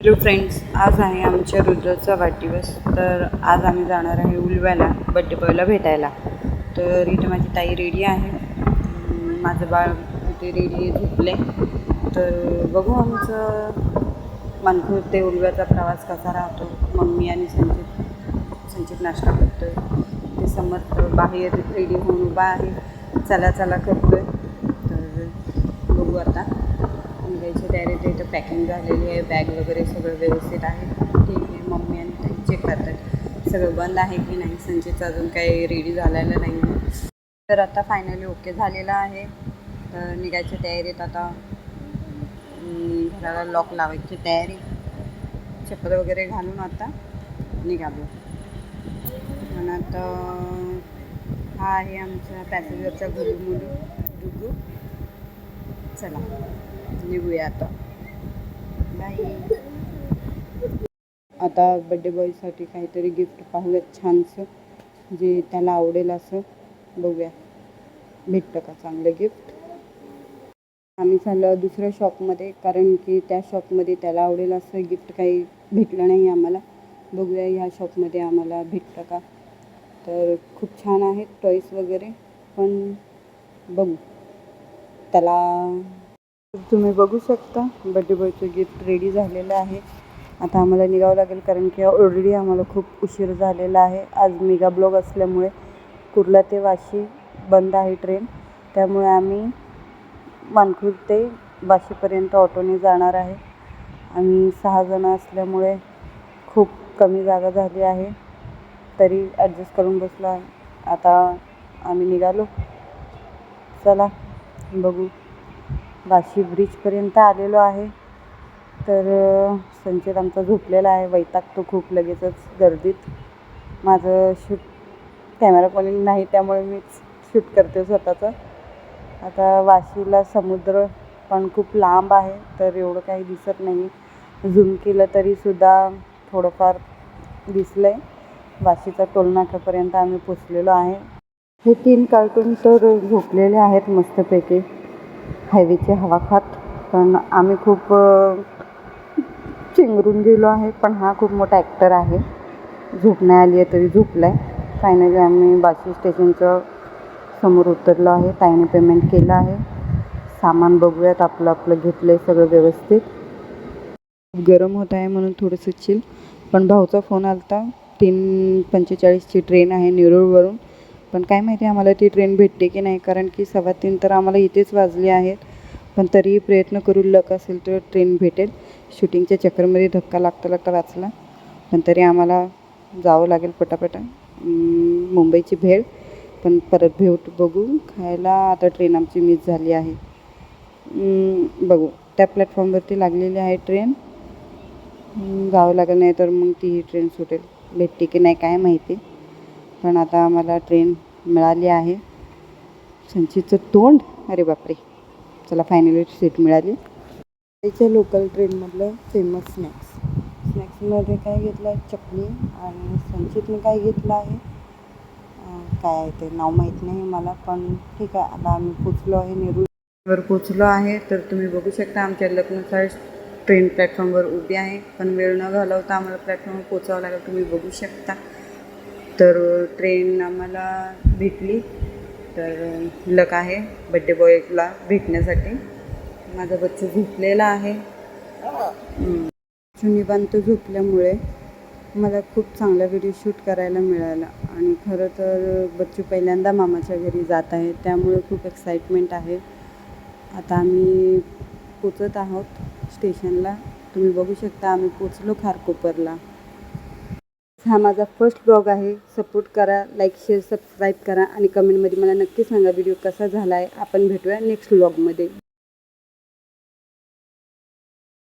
Hello friends, आज आहे आमच्या रुद्राचा वाढदिवस. तर आज आम्ही जाणार आहे उलव्याला बड्डे बॉयला भेटायला. तर इथे माझी ताई रेडी आहे, माझं बाळ इथे रेडी झोपले. तर बघू आमचं मानखुर्द ते उलव्याचा प्रवास कसा राहतो. मम्मी आणि संचित नाश्ता करतोय, ते समर्थ बाहेर रेडी होऊन उभा आहे, चला चला करतोय. तर बघू आता निघायची तयारी. इथं पॅकिंग झालेली आहे, बॅग वगैरे सगळं व्यवस्थित आहे. ठीक आहे, मम्मी आणि ताई चेक करतात सगळं बंद आहे की नाही. संचितचं अजून काही रेडी झालेलं नाही आहे. तर आता फायनली ओके झालेलं आहे. तर निघायच्या तयारीत आता घराला लॉक लावायची तयारी, चप्पल वगैरे घालून आता निघालो. आणि आता हा आहे आमचा पॅसेंजरचा गुरु. चला निघूया आता. बाय. आता बड्डे बॉयसाठी काहीतरी गिफ्ट पाहूयात छानसं, जे त्याला आवडेल असं. बघूया भेटतं का चांगलं गिफ्ट. आम्ही चाललो दुसऱ्या शॉपमध्ये, कारण की त्या शॉपमध्ये त्याला आवडेल असं गिफ्ट काही भेटलं नाही आम्हाला. बघूया ह्या शॉपमध्ये आम्हाला भेटतं का. तर खूप छान आहेत टॉईस वगैरे, पण बघू त्याला. तुम्ही बघू शकता बड्डे बॉयचं गिफ्ट रेडी झालेलं आहे. आता आम्हाला निघावं लागेल, कारण की ऑलरेडी आम्हाला खूप उशीर झालेला आहे. आज मेगा ब्लॉग असल्यामुळे कुर्ला ते वाशी बंद आहे ट्रेन, त्यामुळे आम्ही मानखुर्द ते वाशीपर्यंत ऑटोने जाणार आहे. आम्ही 6 जण असल्यामुळे खूप कमी जागा झाली आहे, तरी ॲडजस्ट करून बसलो आहे. आता आम्ही निघालो, चला बघू. वाशी ब्रिजपर्यंत आलेलो आहे. तर संचित आमचा झोपलेला आहे, वैतागतो खूप लगेचच गर्दीत. माझं शूट कॅमेरा क्वालिटी नाही, त्यामुळे मीच शूट करते स्वतःचं. आता वाशीला समुद्र पण खूप लांब आहे, तर एवढं काही दिसत नाही. झूम केलं तरीसुद्धा थोडंफार दिसलं आहे. वाशीचा टोलनाक्यापर्यंत आम्ही पोचलेलो आहे. हे 3 कार्टून तर झोपलेले आहेत मस्तपैकी हायवेची हवा खात, पण आम्ही खूप चिंगरून गेलो आहे. पण हा खूप मोठा ॲक्टर आहे, झोप नाही आली आहे तरी झोपला आहे. फायनली आम्ही वाशी स्टेशनच्या समोर उतरलो आहे. ताईने पेमेंट केलं आहे. सामान बघूयात, आपलं घेतलं आहे सगळं व्यवस्थित. गरम होत आहे म्हणून थोडंसं चिल. पण भाऊचा फोन आला होता, 3:45ची ट्रेन आहे नेरूळवरून. पण काय माहिती आम्हाला ती ट्रेन भेटते की नाही, कारण की 3:15 तर आम्हाला इथेच वाजले आहेत. पण तरीही प्रयत्न करू, लक असेल तर ट्रेन भेटेल. शूटिंगच्या चक्करमध्ये धक्का लागता वाचला, पण तरी आम्हाला जावं लागेल पटापटा. मुंबईची भेळ पण परत बघू खायला. आता ट्रेन आमची मिस झाली आहे. बघू, त्या प्लॅटफॉर्मवरती लागलेली आहे ट्रेन, जावं लागेल, नाही तर मग तीही ट्रेन सुटेल. भेटते की नाही काय माहिती, पण आता आम्हाला ट्रेन मिळाली आहे. संचितचं तोंड, अरे बापरे. चला फायनली सीट मिळाली. त्याच्या लोकल ट्रेनमधलं फेमस स्नॅक्समध्ये काय घेतलं आहे, चटणी. आणि संचितने काय घेतलं आहे, काय आहे ते नाव माहीत नाही मला, पण ठीक आहे. आता आम्ही पोचलो आहे, नेरूळवर पोचलो आहे. तर तुम्ही बघू शकता आमच्या लग्नाचा ट्रेन प्लॅटफॉर्मवर उभी आहे, पण वेळ न घालवता आम्हाला प्लॅटफॉर्मवर पोचावं लागेल. तुम्ही बघू शकता. तर ट्रेन आम्हाला भेटली, तर लक आहे बड्डे बॉयला भेटण्यासाठी. माझा बच्चू झोपलेला आहे. निवांत झोपल्यामुळे मला खूप चांगला व्हिडिओ शूट करायला मिळाला. आणि खरं तर बच्चू पहिल्यांदा मामाच्या घरी जात आहे, त्यामुळे खूप एक्साइटमेंट आहे. आता आम्ही पोचत आहोत स्टेशनला. तुम्ही बघू शकता आम्ही पोचलो खारकोपरला. हा माझा फर्स्ट ब्लॉग आहे. सपोर्ट करा, लाईक, शेअर, सबस्क्राईब करा आणि कमेंटमध्ये मला नक्की सांगा व्हिडिओ कसा झाला आहे. आपण भेटूया नेक्स्ट ब्लॉगमध्ये.